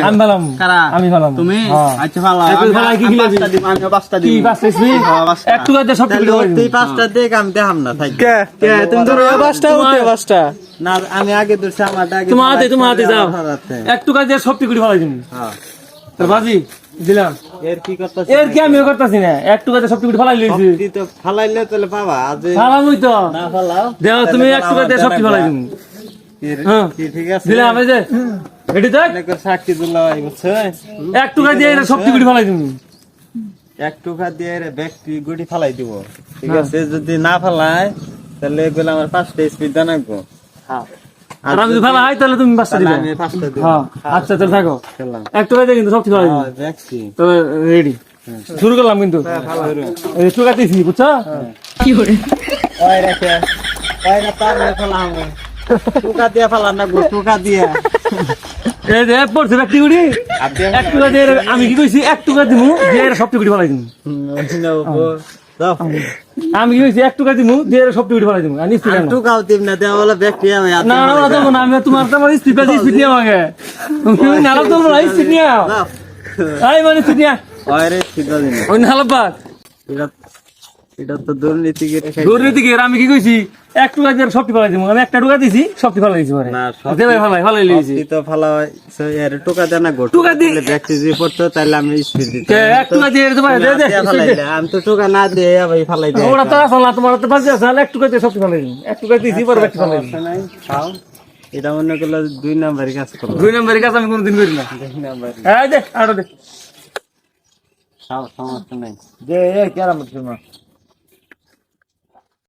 আমি ভালাম আমি ভালাম তুমি হ্যাঁ। আচ্ছা ভালো একটু ভালাই কি খিলাবি? আমি পাঁচটা কি দিই পাঁচটা দিবি? একটু কাজে সব কিছু তাহলে তুই পাঁচটা দেখ আমি দেখাম না থাক তুমি ধরো পাঁচটা উঠে পাঁচটা না আমি আগে ধরছি আমার আগে তোমার হাতে যাও একটু কাজে সব টিকুটি ভালাই দিবি হ্যাঁ তোর বাজি দিলাম এর কি করতেছ এর কি আমি করতেছি না একটু কাজে সব টিকুটি ফালাই লইছি তুই তো ফালাইলে তাহলে পাবা আজ ফালামই তো না ফালাও দেও তুমি একটু কাজে সব টিকুটি ফালাই দিবি হ্যাঁ কি ঠিক আছে দিলাম এই যে এটি দেখ অনেকের সাক্ষী দিল্লা বুঝছে একটু কাজে এর সব টিকুটি ফালাই দিবি এক টুকা দিয়ে রে ব্যক্তি গুটি ফালাই দিব ঠিক আছে যদি না ফালায় তাহলে এগুলো আমার পাঁচটা স্পিড জানাবো হ্যাঁ আর আমি যদি ফালাই তাহলে তুমি পাঁচটা দিবে আমি পাঁচটা দিব হ্যাঁ আচ্ছা তাহলে থাকো খেললাম একটু কাজে কিন্তু সব টিকুটি ফালাই দিবি দেখছি তবে রেডি শুরু করলাম কিন্তু এই টুকাতেছি বুঝছো কি করে ওই রেখে ওই না তার ফালাম টুকা দিয়ে ফালাম না গো টুকা দিয়ে এই যে পড়ছে ব্যক্তি গুড়ি একটু কাজে আমি কি কইছি একটু কাজ দিমু দিয়ে সব টিকুটি ফালাই দিমু আমি কি কইছি একটু কাজ দিমু দিয়ে সব টিকুটি ফালাই দিমু আমি স্পিড টুকাও দিব না দেওয়া বলে ব্যক্তি আমি না না না দেবো না আমি তোমার তো মানে স্পিড স্পিড নিয়ে আমাকে তুমি নালাপ তো না স্পিড নিয়ে আই মানে স্পিড নিয়ে ওই রে সিধা দিন ওই নালাপ বাদ এটা তো দুর্নীতি কি রেখে দুর্নীতি কি আমি কি কইছি একটু কাজ দিয়ে সব টিকুটি ফালাই দিমু আমি একটা টুকা দিছি সব টিকুটি ফালাই দিছি মানে না সব দে ভাই ফালাই লইছি তো ফালা এর টুকা দেনা গো টুকা দি- ব্যক্তি যে পড়তো তাহলে আমি স্পিড দিতাম একটু কাজ দিয়ে তোমার দে দে আমি তো টুকা না দিয়ে ভাই ফালাই দেয় ওরা তো আসল না তোমার তো বাজে আছে একটু কাজ দিয়ে সব টিকুটি ফালাই দিমু একটু কাজ দিছি পরে একটু ফালাই দিমু এটা মনে করলো 2 নাম্বারের কাজ করলো দুই নম্বরের কাজ আমি কোনোদিন করি না 2 নাম্বার এই দে আরো দে সমস্যা নাই দে কেরামত